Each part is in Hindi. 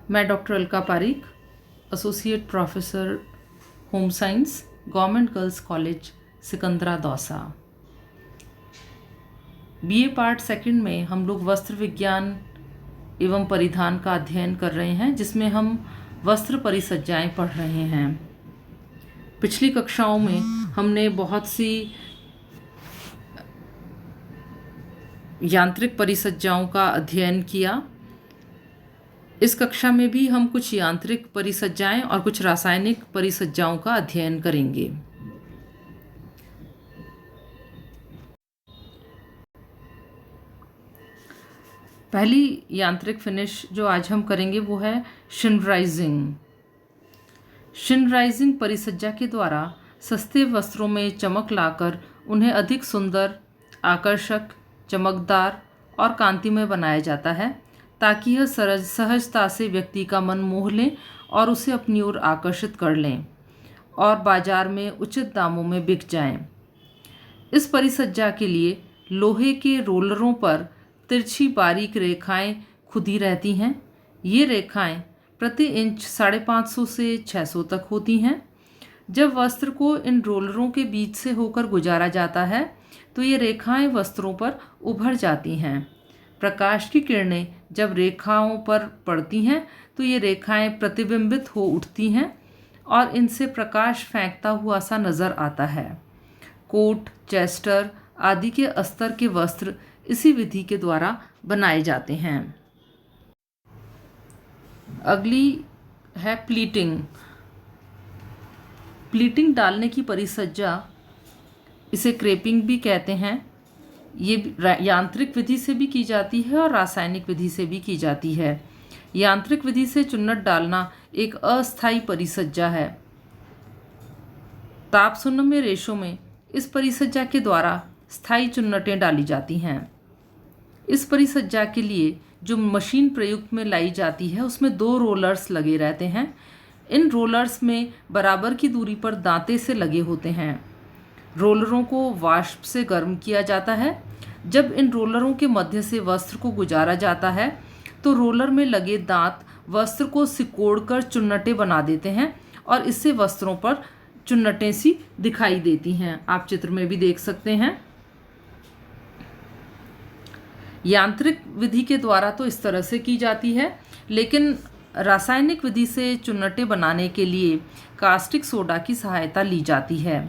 मैं doctor Alka Pareek, associate professor home science, government girls college Sikandra Dausa. BA part second में हम लोग वस्त्र विज्ञान एवं परिधान का अध्ययन कर रहे हैं, जिसमें हम वस्त्र परिसज्जाएं पढ़ रहे हैं। पिछली कक्षाओं में हमने बहुत सी यांत्रिक परिसज्जाओं का अध्ययन किया। इस कक्षा में भी हम कुछ यांत्रिक परिसज्जाएं और कुछ रासायनिक परिसज्जाओं का अध्ययन करेंगे। पहली यांत्रिक फिनिश जो आज हम करेंगे वो है शिनराइजिंग। शिनराइजिंग परिसज्जा के द्वारा सस्ते वस्त्रों में चमक लाकर उन्हें अधिक सुंदर, आकर्षक, चमकदार और कांतिमय बनाया जाता है, ताकि यह सहजता से व्यक्ति का मन मोह लें और उसे अपनी ओर आकर्षित कर लें और बाजार में उचित दामों में बिक जाएं। इस परिसज्जा के लिए लोहे के रोलरों पर तिरछी बारीक रेखाएं खुदी रहती हैं। ये रेखाएं प्रति इंच 550 से 600 तक होती हैं। जब वस्त्र को इन रोलरों के बीच से होकर गुजारा जाता है तो ये रेखाएं वस्त्रों पर उभर जाती हैं। प्रकाश की किरणें जब रेखाओं पर पड़ती हैं तो ये रेखाएं प्रतिबिंबित हो उठती हैं और इनसे प्रकाश फेंकता हुआ सा नज़र आता है। कोट, चेस्टर आदि के अस्तर के वस्त्र इसी विधि के द्वारा बनाए जाते हैं। अगली है प्लीटिंग। प्लीटिंग डालने की परिसज्जा, इसे क्रेपिंग भी कहते हैं। ये यांत्रिक विधि से भी की जाती है और रासायनिक विधि से भी की जाती है। यांत्रिक विधि से चुन्नट डालना एक अस्थायी परिसज्जा है। ताप सुनम्य रेशों में इस परिसज्जा के द्वारा स्थायी चुन्नटें डाली जाती हैं। इस परिसज्जा के लिए जो मशीन प्रयुक्त में लाई जाती है उसमें 2 रोलर्स लगे रहते हैं। इन रोलर्स में बराबर की दूरी पर दांते से लगे होते हैं। रोलरों को वाष्प से गर्म किया जाता है। जब इन रोलरों के मध्य से वस्त्र को गुजारा जाता है तो रोलर में लगे दांत वस्त्र को सिकोड़कर चुन्नटें बना देते हैं और इससे वस्त्रों पर चुन्नटें सी दिखाई देती हैं। आप चित्र में भी देख सकते हैं। यांत्रिक विधि के द्वारा तो इस तरह से की जाती है, लेकिन रासायनिक विधि से चुन्नटें बनाने के लिए कास्टिक सोडा की सहायता ली जाती है।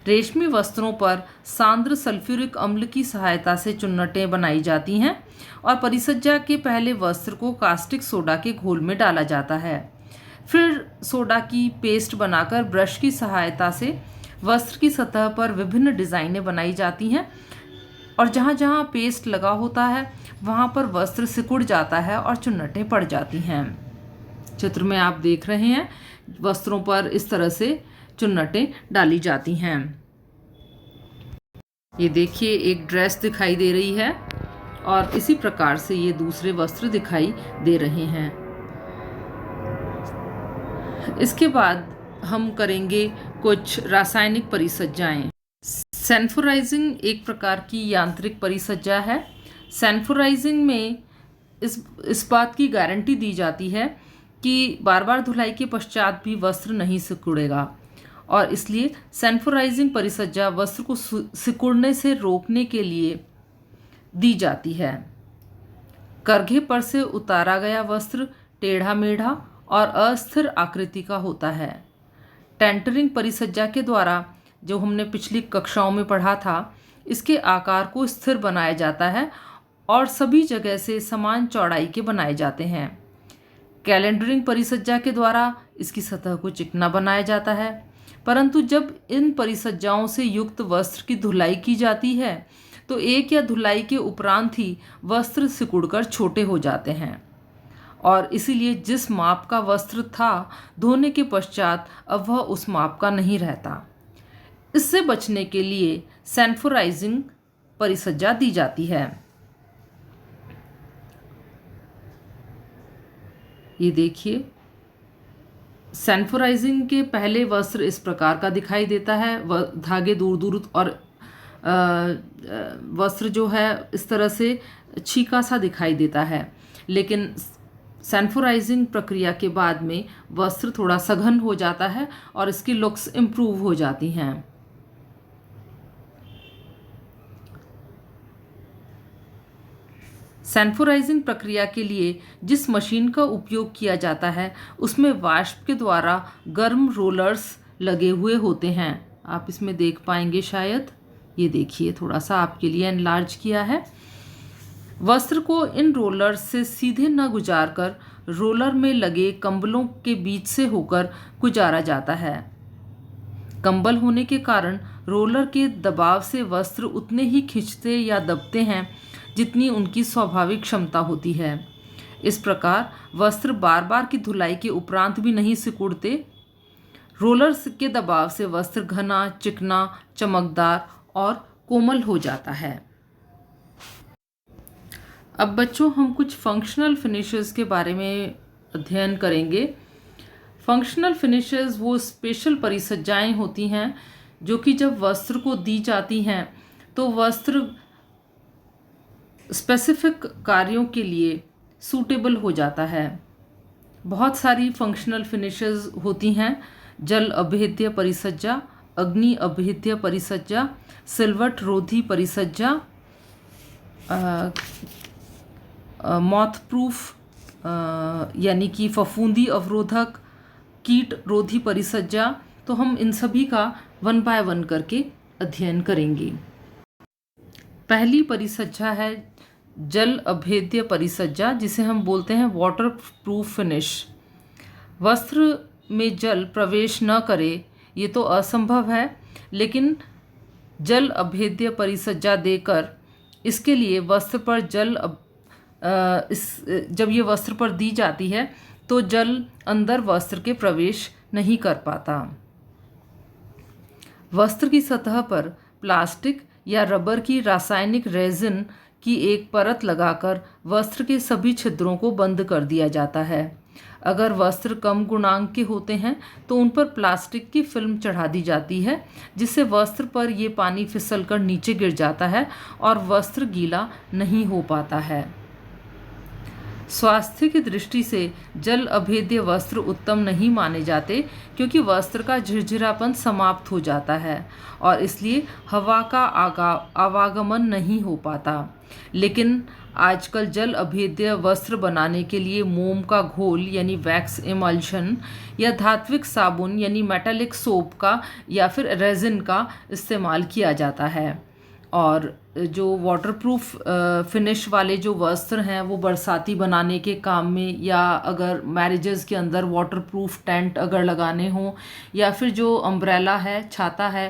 रेशमी वस्त्रों पर सांद्र सल्फ्यूरिक अम्ल की सहायता से चुन्नटें बनाई जाती हैं और परिसज्जा के पहले वस्त्र को कास्टिक सोडा के घोल में डाला जाता है। फिर सोडा की पेस्ट बनाकर ब्रश की सहायता से वस्त्र की सतह पर विभिन्न डिज़ाइनें बनाई जाती हैं और जहाँ जहाँ पेस्ट लगा होता है वहाँ पर वस्त्र सिकुड़ जाता है और चुन्नटें पड़ जाती हैं। चित्र में आप देख रहे हैं, वस्त्रों पर इस तरह से चुन्नटें डाली जाती हैं। ये देखिए, एक ड्रेस दिखाई दे रही है और इसी प्रकार से ये दूसरे वस्त्र दिखाई दे रहे हैं। इसके बाद हम करेंगे कुछ रासायनिक परिसज्जाएं। सैनफोराइजिंग एक प्रकार की यांत्रिक परिसज्जा है। सैनफोराइजिंग में इस बात की गारंटी दी जाती है कि बार बार धुलाई के पश्चात भी वस्त्र नहीं सिकुड़ेगा और इसलिए सैनफोराइजिंग परिसज्जा वस्त्र को सिकुड़ने से रोकने के लिए दी जाती है। करघे पर से उतारा गया वस्त्र टेढ़ा मेढ़ा और अस्थिर आकृति का होता है। टेंटरिंग परिसज्जा के द्वारा, जो हमने पिछली कक्षाओं में पढ़ा था, इसके आकार को स्थिर बनाया जाता है और सभी जगह से समान चौड़ाई के बनाए जाते हैं। कैलेंडरिंग परिसज्जा के द्वारा इसकी सतह को चिकना बनाया जाता है, परंतु जब इन परिसज्जाओं से युक्त वस्त्र की धुलाई की जाती है तो एक या धुलाई के उपरांत ही वस्त्र सिकुड़कर छोटे हो जाते हैं और इसीलिए जिस माप का वस्त्र था धोने के पश्चात अब वह उस माप का नहीं रहता। इससे बचने के लिए सैनफोराइजिंग परिसज्जा दी जाती है। ये देखिए, सैनफोराइजिंग के पहले वस्त्र इस प्रकार का दिखाई देता है। धागे दूर दूर और वस्त्र जो है इस तरह से छीका सा दिखाई देता है, लेकिन सैनफोराइजिंग प्रक्रिया के बाद में वस्त्र थोड़ा सघन हो जाता है और इसकी लुक्स इम्प्रूव हो जाती हैं। सैनफोराइजिंग प्रक्रिया के लिए जिस मशीन का उपयोग किया जाता है उसमें वाष्प के द्वारा गर्म रोलर्स लगे हुए होते हैं। आप इसमें देख पाएंगे शायद, ये देखिए थोड़ा सा आपके लिए एनलार्ज किया है। वस्त्र को इन रोलर्स से सीधे न गुजारकर रोलर में लगे कंबलों के बीच से होकर गुजारा जाता है। कंबल होने के कारण रोलर के दबाव से वस्त्र उतने ही खिंचते या दबते हैं जितनी उनकी स्वाभाविक क्षमता होती है। इस प्रकार वस्त्र बार बार की धुलाई के उपरांत भी नहीं सिकुड़ते। रोलर्स के दबाव से वस्त्र घना, चिकना, चमकदार और कोमल हो जाता है। अब बच्चों हम कुछ फंक्शनल फिनिशेस के बारे में अध्ययन करेंगे। फंक्शनल फिनिशेस वो स्पेशल परिसज्जाएं होती हैं जो कि जब वस्त्र को दी जाती हैं तो वस्त्र स्पेसिफिक कार्यों के लिए सूटेबल हो जाता है। बहुत सारी फंक्शनल फिनिशेस होती हैं। जल अभेद्य परिसज्जा, अग्नि अभेद्य परिसज्जा, सिलवट रोधी परिसज्जा, मॉथ प्रूफ यानी कि फफूंदी अवरोधक, कीट रोधी परिसज्जा। तो हम इन सभी का 1 बाय 1 करके अध्ययन करेंगे। पहली परिसज्जा है जल अभेद्य परिसज्जा, जिसे हम बोलते हैं वाटर प्रूफ फिनिश। वस्त्र में जल प्रवेश न करे ये तो असंभव है, लेकिन जल अभेद्य परिसज्जा देकर इसके लिए वस्त्र पर जब ये वस्त्र पर दी जाती है तो जल अंदर वस्त्र के प्रवेश नहीं कर पाता। वस्त्र की सतह पर प्लास्टिक या रबर की रासायनिक रेजिन की एक परत लगाकर वस्त्र के सभी छिद्रों को बंद कर दिया जाता है। अगर वस्त्र कम गुणांक के होते हैं तो उन पर प्लास्टिक की फिल्म चढ़ा दी जाती है, जिससे वस्त्र पर ये पानी फिसलकर नीचे गिर जाता है और वस्त्र गीला नहीं हो पाता है। स्वास्थ्य की दृष्टि से जल अभेद्य वस्त्र उत्तम नहीं माने जाते, क्योंकि वस्त्र का झिरझिरापन समाप्त हो जाता है और इसलिए हवा का आवागमन नहीं हो पाता। लेकिन आजकल जल अभेद्य वस्त्र बनाने के लिए मोम का घोल यानी वैक्स इमल्शन या धात्विक साबुन यानी मेटालिक सोप का या फिर रेजिन का इस्तेमाल किया जाता है। और जो वाटरप्रूफ फिनिश वाले जो वस्त्र हैं वो बरसाती बनाने के काम में, या अगर मैरिजेस के अंदर वाटरप्रूफ टेंट अगर लगाने हों, या फिर जो अम्ब्रेला है, छाता है,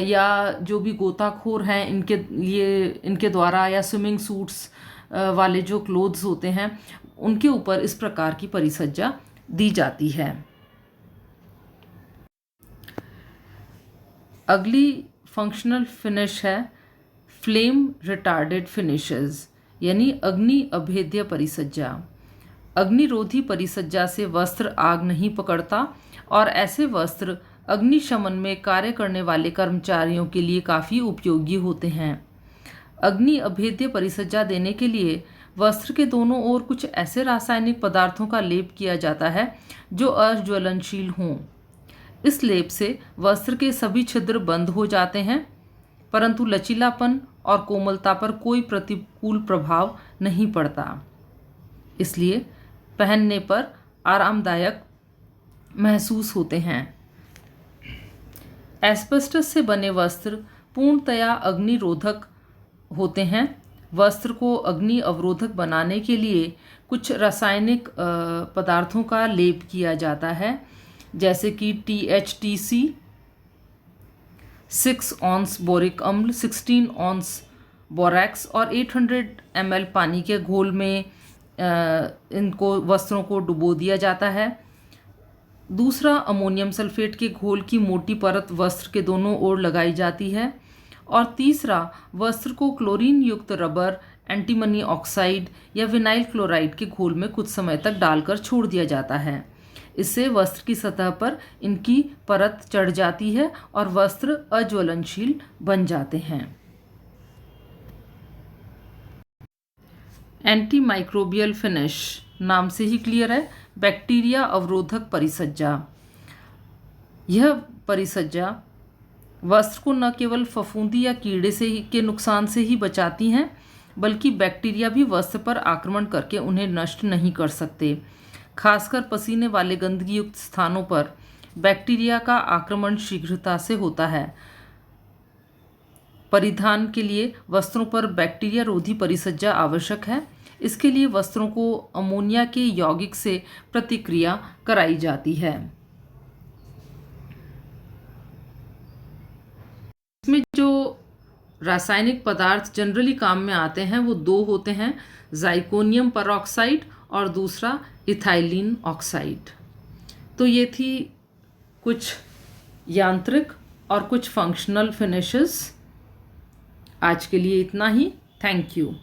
या जो भी गोताखोर हैं इनके द्वारा, या स्विमिंग सूट्स वाले जो क्लोथ्स होते हैं उनके ऊपर इस प्रकार की परिसज्जा दी जाती है। अगली फंक्शनल फिनिश है फ्लेम रिटार्डेड फिनिशेस यानी अग्नि अभेद्य परिसज्जा। अग्निरोधी परिसज्जा से वस्त्र आग नहीं पकड़ता और ऐसे वस्त्र अग्निशमन में कार्य करने वाले कर्मचारियों के लिए काफ़ी उपयोगी होते हैं। अग्नि अभेद्य परिसज्जा देने के लिए वस्त्र के दोनों ओर कुछ ऐसे रासायनिक पदार्थों का लेप किया जाता है जो अज्वलनशील हों। इस लेप से वस्त्र के सभी छिद्र बंद हो जाते हैं, परंतु लचीलापन और कोमलता पर कोई प्रतिकूल प्रभाव नहीं पड़ता, इसलिए पहनने पर आरामदायक महसूस होते हैं। एस्बेस्टस से बने वस्त्र पूर्णतया अग्निरोधक होते हैं। वस्त्र को अग्नि अवरोधक बनाने के लिए कुछ रासायनिक पदार्थों का लेप किया जाता है, जैसे कि THTC, 6 ऑन्स बोरिक अम्ल, 16 ऑन्स बोरैक्स और 800 ml पानी के घोल में इनको वस्त्रों को डुबो दिया जाता है। दूसरा, अमोनियम सल्फेट के घोल की मोटी परत वस्त्र के दोनों ओर लगाई जाती है। और तीसरा, वस्त्र को क्लोरीन युक्त रबर, एंटीमनी ऑक्साइड या विनाइल क्लोराइड के घोल में कुछ समय तक डालकर छोड़ दिया जाता है। इससे वस्त्र की सतह पर इनकी परत चढ़ जाती है और वस्त्र अज्वलनशील बन जाते हैं। एंटी माइक्रोबियल फिनिश नाम से ही क्लियर है, बैक्टीरिया अवरोधक परिसज्जा। यह परिसज्जा वस्त्र को न केवल फफूंदी या कीड़े के नुकसान से ही बचाती हैं, बल्कि बैक्टीरिया भी वस्त्र पर आक्रमण करके उन्हें नष्ट नहीं कर सकते। खासकर पसीने वाले गंदगी युक्त स्थानों पर बैक्टीरिया का आक्रमण शीघ्रता से होता है। परिधान के लिए वस्त्रों पर बैक्टीरिया रोधी परिसज्जा आवश्यक है। इसके लिए वस्त्रों को अमोनिया के यौगिक से प्रतिक्रिया कराई जाती है। इसमें जो रासायनिक पदार्थ जनरली काम में आते हैं वो दो होते हैं, ज़ाइकोनियम परऑक्साइड और दूसरा इथाइलिन ऑक्साइड। तो ये थी कुछ यांत्रिक और कुछ फंक्शनल फिनिशेस। आज के लिए इतना ही। Thank you.